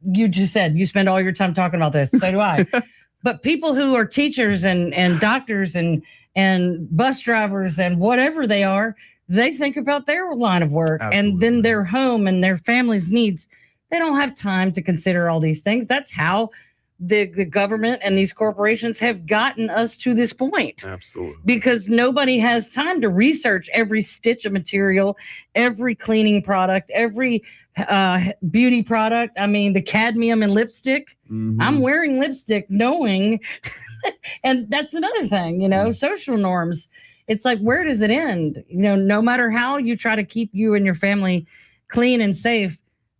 you just said, you spend all your time talking about this. So do I. But people who are teachers and doctors and bus drivers and whatever they are, they think about their line of work and then their home and their family's needs. They don't have time to consider all these things. That's how the government and these corporations have gotten us to this point. Absolutely. Because nobody has time to research every stitch of material, every cleaning product, every beauty product. I mean, the cadmium in lipstick. I'm wearing lipstick knowing, and that's another thing, you know, social norms. It's like, where does it end? You know, no matter how you try to keep you and your family clean and safe,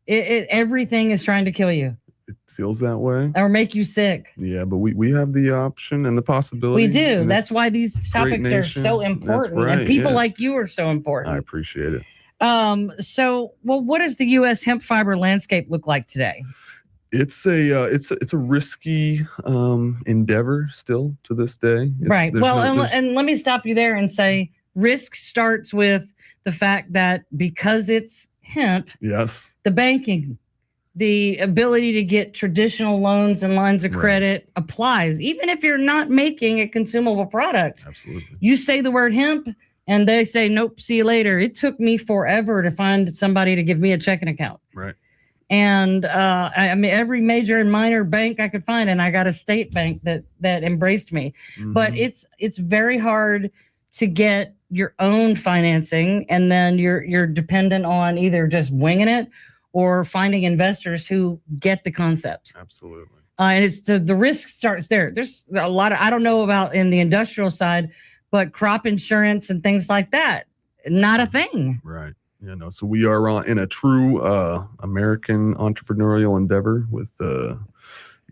everything is trying to kill you. It feels that way. Or make you sick. Yeah, but we have the option and the possibility. We do. That's why these topics are so important. Right, and people like you are so important. I appreciate it. So what does the U.S. hemp fiber landscape look like today? It's a risky endeavor still to this day. Right. Well, and let me stop you there and say risk starts with the fact that because it's hemp, the banking, the ability to get traditional loans and lines of credit applies, even if you're not making a consumable product. Absolutely. You say the word hemp and they say, nope, see you later. It took me forever to find somebody to give me a checking account. Right. And I mean, every major and minor bank I could find, and I got a state bank that embraced me. But it's very hard to get your own financing, and then you're dependent on either just winging it or finding investors who get the concept. Absolutely. And so the risk starts there. There's a lot of, I don't know about in the industrial side, but crop insurance and things like that, not a thing. Right. Yeah, no. So we are in a true American entrepreneurial endeavor with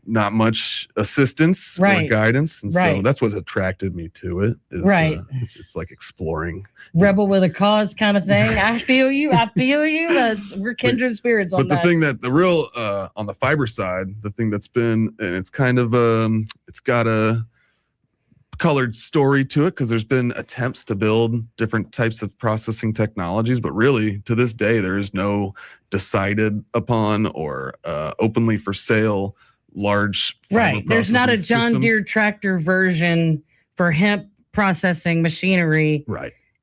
not much assistance or guidance, and so that's what attracted me to it. It's like exploring, rebel with a cause kind of thing. I feel you. We're kindred spirits on that. But the thing that the real on the fiber side, the thing that's been, and it's kind of it's got a colored story to it because there's been attempts to build different types of processing technologies, but really to this day there is no decided upon or openly for sale large fiber there's not a systems. John Deere tractor version for hemp processing machinery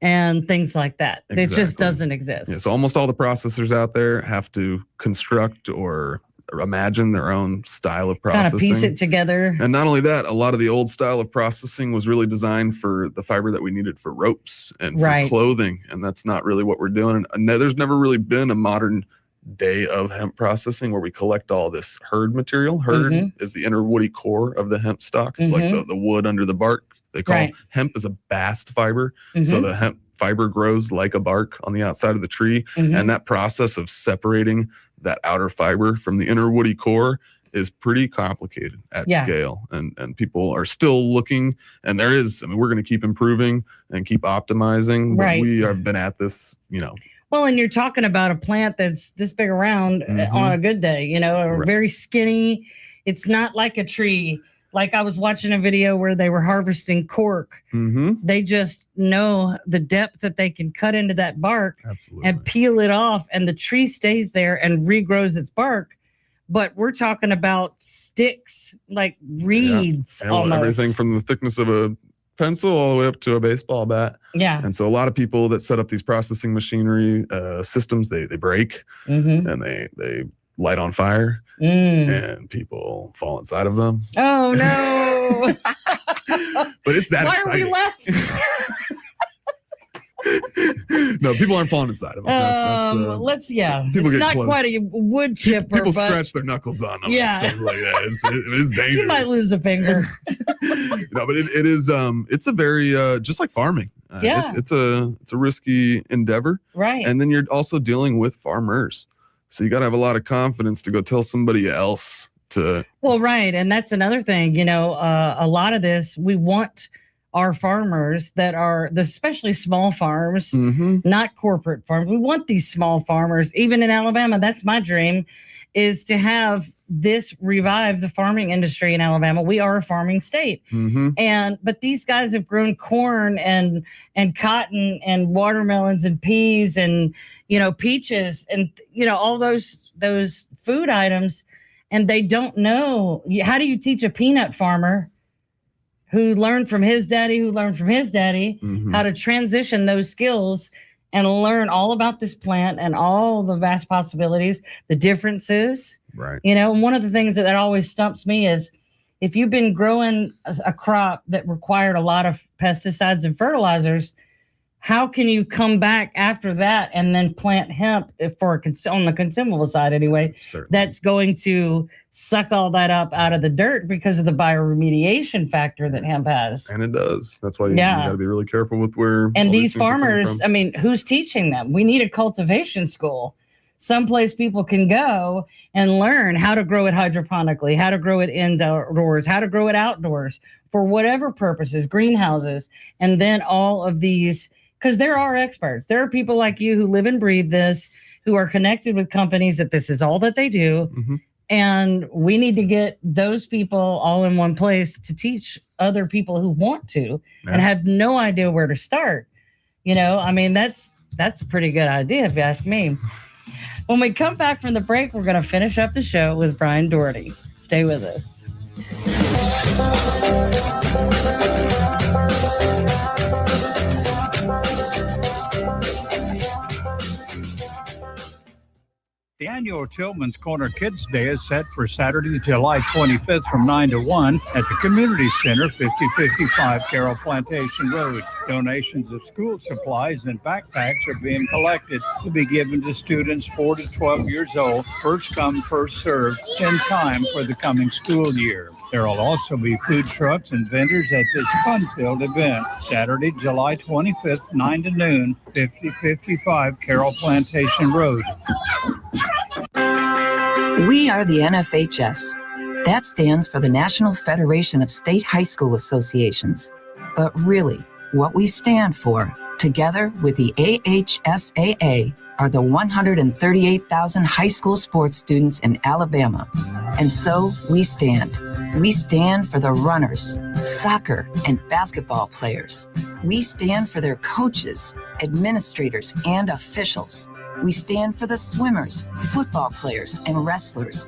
and things like that. It just doesn't exist. So almost all the processors out there have to construct or imagine their own style of processing, kind of piece it together. And not only that, a lot of the old style of processing was really designed for the fiber that we needed for ropes and for clothing, and that's not really what we're doing. And there's never really been a modern day of hemp processing where we collect all this hurd material. Hurd is the inner woody core of the hemp stalk. It's like the wood under the bark. They call hemp is a bast fiber. So the hemp fiber grows like a bark on the outside of the tree. And that process of separating that outer fiber from the inner woody core is pretty complicated at scale. And people are still looking, and there is, I mean, we're going to keep improving and keep optimizing, but we have been at this, you know. Well, and you're talking about a plant that's this big around on a good day, you know, or very skinny. It's not like a tree. Like I was watching a video where they were harvesting cork. They just know the depth that they can cut into that bark and peel it off, and the tree stays there and regrows its bark. But we're talking about sticks, like reeds, almost. Everything from the thickness of a pencil all the way up to a baseball bat. And so a lot of people that set up these processing machinery systems, they break and they light on fire and people fall inside of them. Oh no. But it's that Why exciting. are we laughing? No, people aren't falling inside of them. It's not close. Quite a wood chipper. People scratch their knuckles on them. Yeah. And stuff like that. It's dangerous. You might lose a finger. No, but it is it's a very just like farming. It's a risky endeavor. Right. And then you're also dealing with farmers. So you got to have a lot of confidence to go tell somebody else to. Well, right. And that's another thing, you know, a lot of this, we want our farmers that are, especially small farms, not corporate farms. We want these small farmers, even in Alabama. That's my dream, is to have this revive the farming industry in Alabama. We are a farming state. But these guys have grown corn and cotton and watermelons and peas and, you know, peaches and, you know, all those food items. And they don't know. How do you teach a peanut farmer who learned from his daddy, how to transition those skills and learn all about this plant and all the vast possibilities, the differences. Right. You know, and one of the things that always stumps me is if you've been growing a crop that required a lot of pesticides and fertilizers, how can you come back after that and then plant hemp on the consumable side anyway? Certainly. That's going to suck all that up out of the dirt because of the bioremediation factor that hemp has. And it does. That's why you got to be really careful with where. And these farmers, I mean, who's teaching them? We need a cultivation school, someplace people can go and learn how to grow it hydroponically, how to grow it indoors, how to grow it outdoors for whatever purposes, greenhouses, and then all of these. Because there are experts. There are people like you who live and breathe this, who are connected with companies that this is all that they do. And we need to get those people all in one place to teach other people who want to and have no idea where to start. You know, I mean, that's a pretty good idea if you ask me. When we come back from the break, we're going to finish up the show with Ryan Doherty. Stay with us. The annual Tillman's Corner Kids Day is set for Saturday, July 25th from 9 to 1 at the Community Center, 5055 Carroll Plantation Road. Donations of school supplies and backpacks are being collected to be given to students 4 to 12 years old, first come, first served, in time for the coming school year. There will also be food trucks and vendors at this fun-filled event, Saturday, July 25th, 9 to noon, 5055 Carroll Plantation Road. We are the NFHS. That stands for the National Federation of State High School Associations. But really, what we stand for, together with the AHSAA, are the 138,000 high school sports students in Alabama. And so we stand. We stand for the runners, soccer, and basketball players. We stand for their coaches, administrators, and officials. We stand for the swimmers, football players, and wrestlers.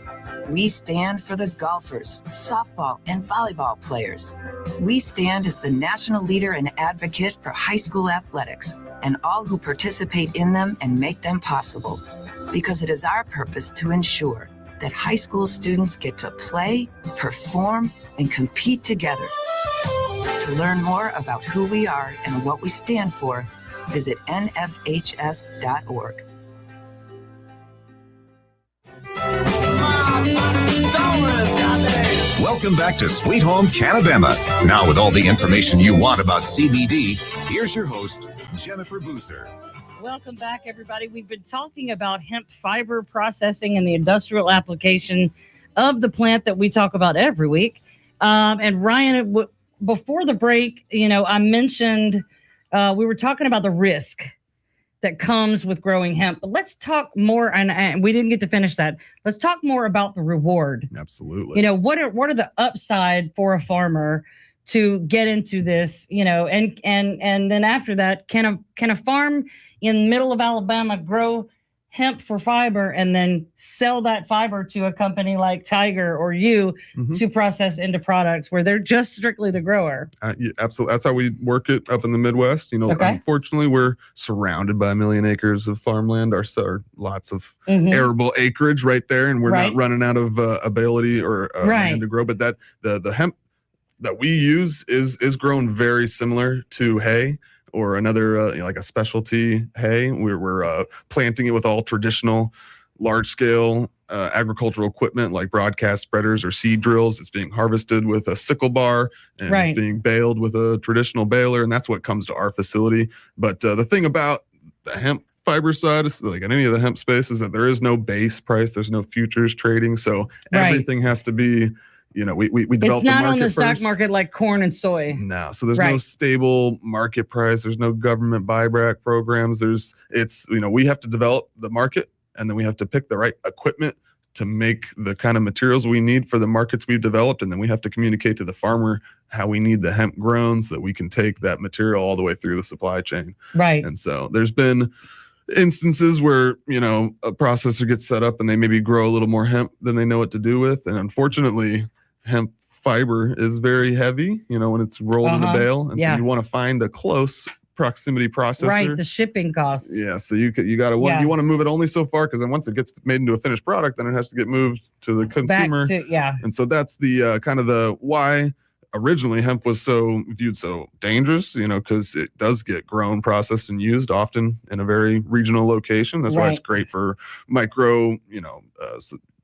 We stand for the golfers, softball, and volleyball players. We stand as the national leader and advocate for high school athletics and all who participate in them and make them possible, because it is our purpose to ensure that high school students get to play, perform, and compete together. To learn more about who we are and what we stand for, visit nfhs.org. Welcome back to Sweet Home CannaBama. Now, with all the information you want about CBD, here's your host, Jennifer Boozer. Welcome back, everybody. We've been talking about hemp fiber processing and the industrial application of the plant that we talk about every week. And Ryan, before the break, I mentioned we were talking about the risk that comes with growing hemp. But let's talk more, and we didn't get to finish that. Let's talk more about the reward. Absolutely. What are the upside for a farmer to get into this? And then after that, can a farm in middle of Alabama grow hemp for fiber and then sell that fiber to a company like Tiger or you to process into products where they're just strictly the grower? Yeah, absolutely. That's how we work it up in the Midwest. Unfortunately, we're surrounded by 1 million acres of farmland, or lots of arable acreage right there, and we're not running out of ability or land to grow. But that the hemp that we use is grown very similar to hay or another like a specialty hay. We're planting it with all traditional large-scale agricultural equipment like broadcast spreaders or seed drills. It's being harvested with a sickle bar, and it's being baled with a traditional baler, and that's what comes to our facility. But the thing about the hemp fiber side, is like in any of the hemp space, is that there is no base price. There's no futures trading, so everything has to be. We develop. It's not the market on the stock first. market like corn and soy. No, so there's no stable market price. There's no government buyback programs. We have to develop the market, and then we have to pick the right equipment to make the kind of materials we need for the markets we've developed, and then we have to communicate to the farmer how we need the hemp grown so that we can take that material all the way through the supply chain. Right. And so there's been instances where a processor gets set up and they maybe grow a little more hemp than they know what to do with, and unfortunately hemp fiber is very heavy, when it's rolled in a bale. And so you want to find a close proximity processor. Right, the shipping costs. Yeah, so you got to you want to move it only so far, because then once it gets made into a finished product, then it has to get moved to the consumer. And so that's the kind of the why originally hemp was viewed so dangerous, because it does get grown, processed, and used often in a very regional location. That's why it's great for micro,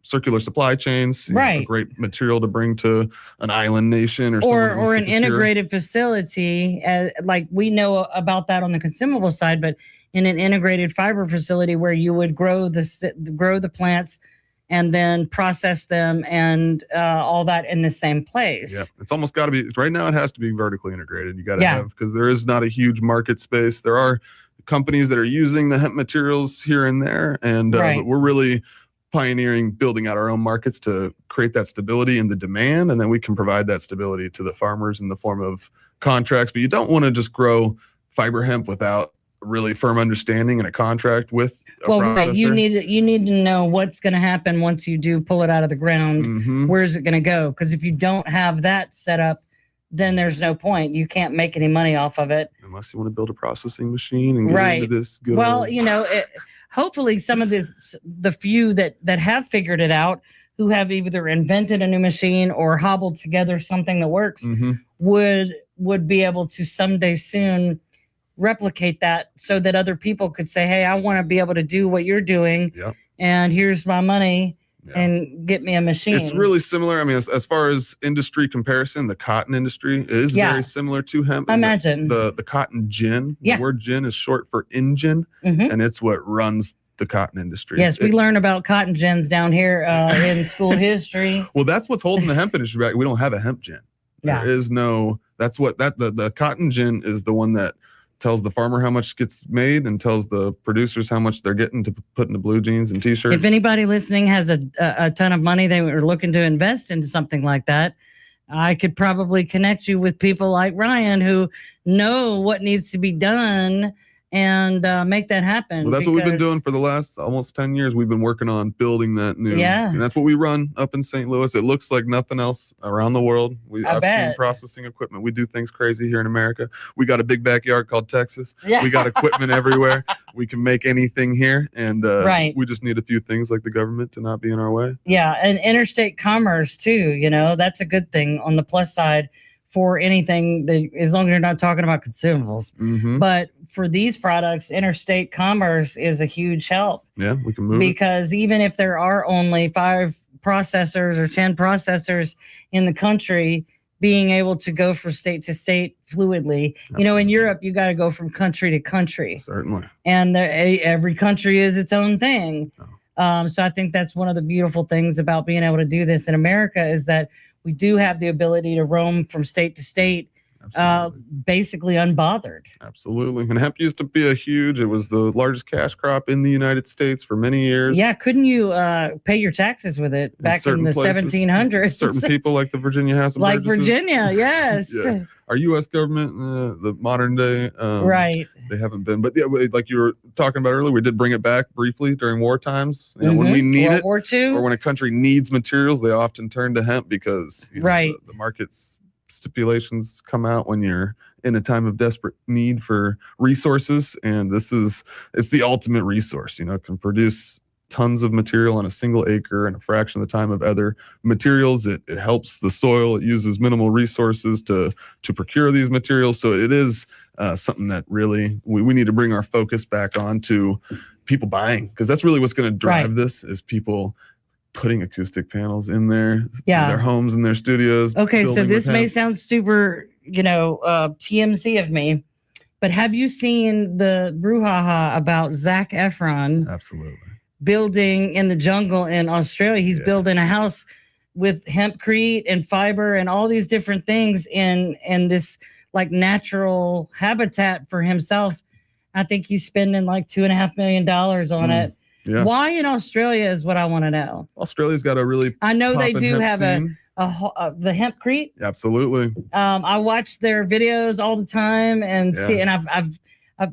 circular supply chains, a great material to bring to an island nation or an integrated facility. Like we know about that on the consumable side, but in an integrated fiber facility where you would grow the plants and then process them and all that in the same place. Yeah, it's almost got to be, right now it has to be vertically integrated. You got to have, because there is not a huge market space. There are companies that are using the hemp materials here and there, and but we're really pioneering building out our own markets to create that stability in the demand, and then we can provide that stability to the farmers in the form of contracts. But you don't want to just grow fiber hemp without a really firm understanding and a contract with a processor. Right. You need to know what's going to happen once you do pull it out of the ground. Where's it going to go? Because if you don't have that set up, then there's no point. You can't make any money off of it unless you want to build a processing machine and get into this good hopefully some of the few that have figured it out, who have either invented a new machine or hobbled together something that works, would be able to someday soon replicate that, so that other people could say, hey, I want to be able to do what you're doing, and here's my money, and get me a machine. It's really similar. I mean, as far as industry comparison, the cotton industry is very similar to hemp. Imagine the cotton gin. The word gin is short for engine, and it's what runs the cotton industry. Yes, we learn about cotton gins down here in school history. Well, that's what's holding the hemp industry back. We don't have a hemp gin. There is no. That's what the cotton gin is, the one that tells the farmer how much gets made and tells the producers how much they're getting to put into blue jeans and t-shirts. If anybody listening has a ton of money they were looking to invest into something like that, I could probably connect you with people like Ryan who know what needs to be done and make that happen. Well, that's what we've been doing for the last almost 10 years. We've been working on building that new. And that's what we run up in St. Louis. It looks like nothing else around the world. I've seen processing equipment. We do things crazy here in America. We got a big backyard called Texas. We got equipment everywhere. We can make anything here. And we just need a few things like the government to not be in our way. Yeah, and interstate commerce too. That's a good thing on the plus side for anything, as long as you're not talking about consumables. But for these products, interstate commerce is a huge help. Yeah, we can move because even if there are only 5 processors or 10 processors in the country being able to go from state to state fluidly. You know, in Europe, you got to go from country to country. Certainly. And every country is its own thing. So I think that's one of the beautiful things about being able to do this in America is that we do have the ability to roam from state to state, basically unbothered. Absolutely. And hemp used to be it was the largest cash crop in the United States for many years. Yeah, couldn't you pay your taxes with it back in the places, 1700s? Certain people like the Virginia House of like Burgesses. Virginia, yes. Yeah. Our U.S. government, the modern day, right? They haven't been, but yeah, like you were talking about earlier, we did bring it back briefly during war times. You know, when we need World War II, or when a country needs materials, they often turn to hemp because the market's stipulations come out when you're in a time of desperate need for resources, and it's the ultimate resource. You know, it can produce tons of material on a single acre in a fraction of the time of other materials. It helps the soil. It uses minimal resources to procure these materials. So it is something that really we need to bring our focus back on to people buying, because that's really what's going to drive this is people putting acoustic panels in their homes and their studios. Okay, so this may sound super, TMZ of me, but have you seen the brouhaha about Zac Efron? Absolutely. Building in the jungle in Australia. He's building a house with hempcrete and fiber and all these different things in this like natural habitat for himself. I think he's spending like $2.5 million on it. Yeah. Why in Australia is what I want to know. Australia's got a really I know they do have scene. the hempcrete. Absolutely. I watch their videos all the time and see, and I've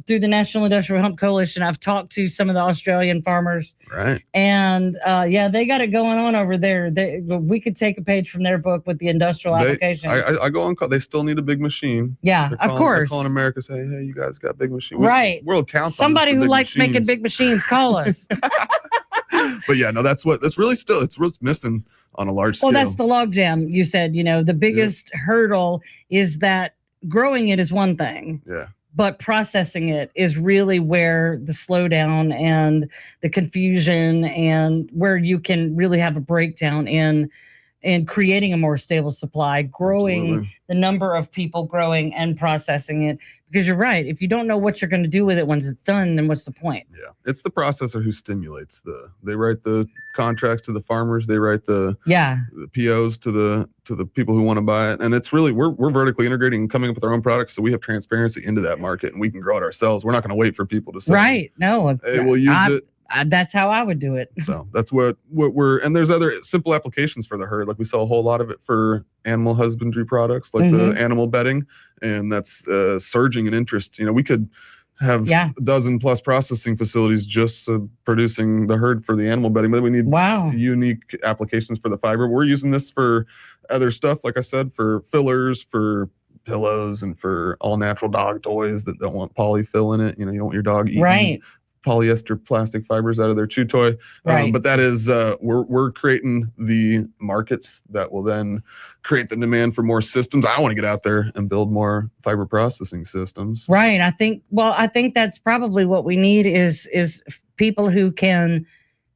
through the National Industrial Hemp Coalition, I've talked to some of the Australian farmers. Right. And they got it going on over there. We could take a page from their book with the industrial applications. I go on call. They still need a big machine. Yeah, of course. They're calling America, say, hey, you guys got big machine. Right. World counts. Somebody who likes making big machines, call us. But yeah, no, that's what's missing on a large scale. Well, that's the logjam. You said, the biggest hurdle is that growing it is one thing. Yeah. But processing it is really where the slowdown and the confusion and where you can really have a breakdown in creating a more stable supply, growing the number of people growing and processing it. Because you're right. If you don't know what you're going to do with it once it's done, then what's the point? Yeah. It's the processor who stimulates they write the contracts to the farmers. They write the POs to the people who want to buy it. And it's really, we're vertically integrating and coming up with our own products. So we have transparency into that market and we can grow it ourselves. We're not going to wait for people to say, right. No, hey, we'll use it. That's how I would do it. So that's what we're, and there's other simple applications for the herd. Like we sell a whole lot of it for animal husbandry products, like the animal bedding, and that's surging in interest. We could have a dozen plus processing facilities just producing the herd for the animal bedding, but we need unique applications for the fiber. We're using this for other stuff, like I said, for fillers, for pillows, and for all natural dog toys that don't want polyfill in it. You don't want your dog eating polyester plastic fibers out of their chew toy. But that is we're creating the markets that will then create the demand for more systems. I want to get out there and build more fiber processing systems. Right. I think that's probably what we need is people who can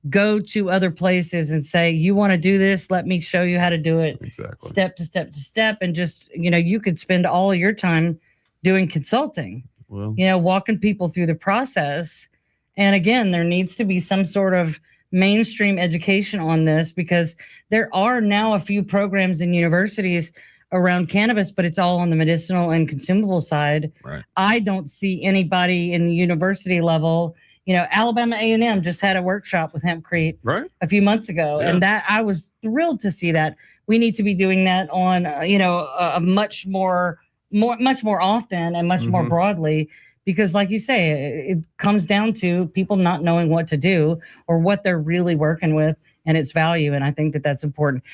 go to other places and say, you want to do this, let me show you how to do it. Exactly. Step to step to step. And just, you could spend all your time doing consulting, walking people through the process. And again, there needs to be some sort of mainstream education on this, because there are now a few programs in universities around cannabis, but it's all on the medicinal and consumable side. Right. I don't see anybody in the university level. Alabama A&M just had a workshop with hempcrete a few months ago, and that I was thrilled to see that. We need to be doing that on a much more often and much more broadly. Because like you say, it comes down to people not knowing what to do or what they're really working with and its value. And I think that that's important.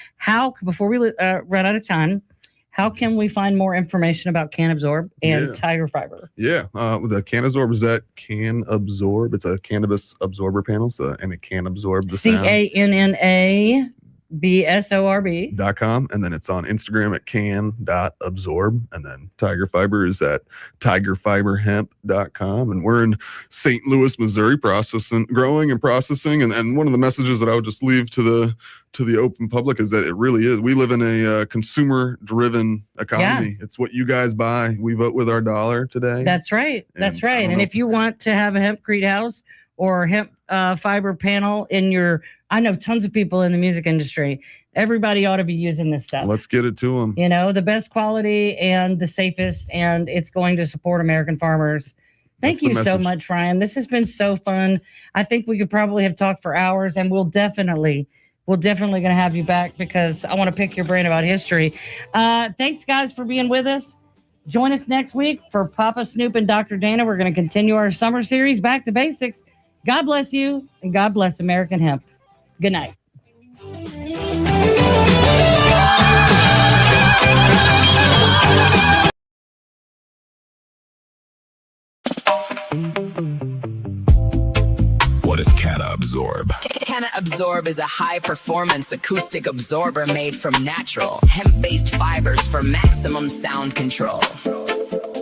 Before we run out of time, how can we find more information about CannAbsorb and Tiger Fiber? Yeah, the CannAbsorb is at CannAbsorb. It's a cannabis absorber panel, and it can absorb the sound. CANNA. BSORB.com. And then it's on Instagram at can.absorb. And then Tiger Fiber is at tigerfiberhemp.com. And we're in St. Louis, Missouri, growing and processing. And one of the messages that I would just leave to the open public is that it really is. We live in a consumer-driven economy. Yeah. It's what you guys buy. We vote with our dollar today. That's right. That's right. And if you want to have a hempcrete house or hemp fiber panel in your, I know tons of people in the music industry. Everybody ought to be using this stuff. Let's get it to them. You know, the best quality and the safest, and it's going to support American farmers. Thank you so much, Ryan. This has been so fun. I think we could probably have talked for hours, and we're definitely going to have you back because I want to pick your brain about history. Thanks, guys, for being with us. Join us next week for Papa Snoop and Dr. Dana. We're going to continue our summer series, Back to Basics. God bless you, and God bless American hemp. Good night. What is CannAbsorb? CannAbsorb is a high-performance acoustic absorber made from natural, hemp-based fibers for maximum sound control.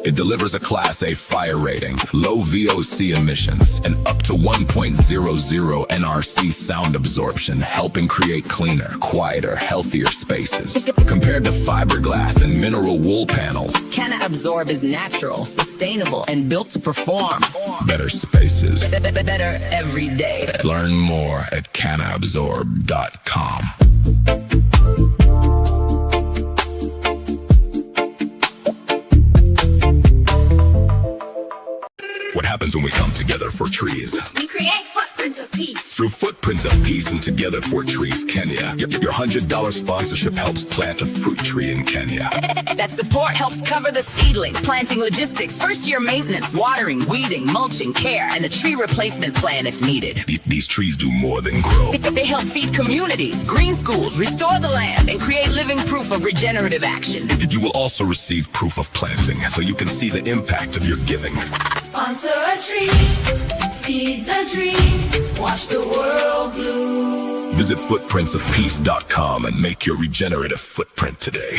It delivers a Class A fire rating, low VOC emissions, and up to 1.00 NRC sound absorption, helping create cleaner, quieter, healthier spaces. Compared to fiberglass and mineral wool panels, CannAbsorb is natural, sustainable, and built to perform. Better spaces. Better every day. Learn more at CannAbsorb.com. What happens when we come together for trees? We create footprints of peace. Through Footprints of Peace and Together for Trees Kenya, your $100 sponsorship helps plant a fruit tree in Kenya. That support helps cover the seedlings, planting logistics, first-year maintenance, watering, weeding, mulching, care, and a tree replacement plan if needed. These trees do more than grow. They help feed communities, green schools, restore the land, and create living proof of regenerative action. You will also receive proof of planting, so you can see the impact of your giving. Sponsor a tree, feed the dream, watch the world bloom. Visit footprintsofpeace.com and make your regenerative footprint today.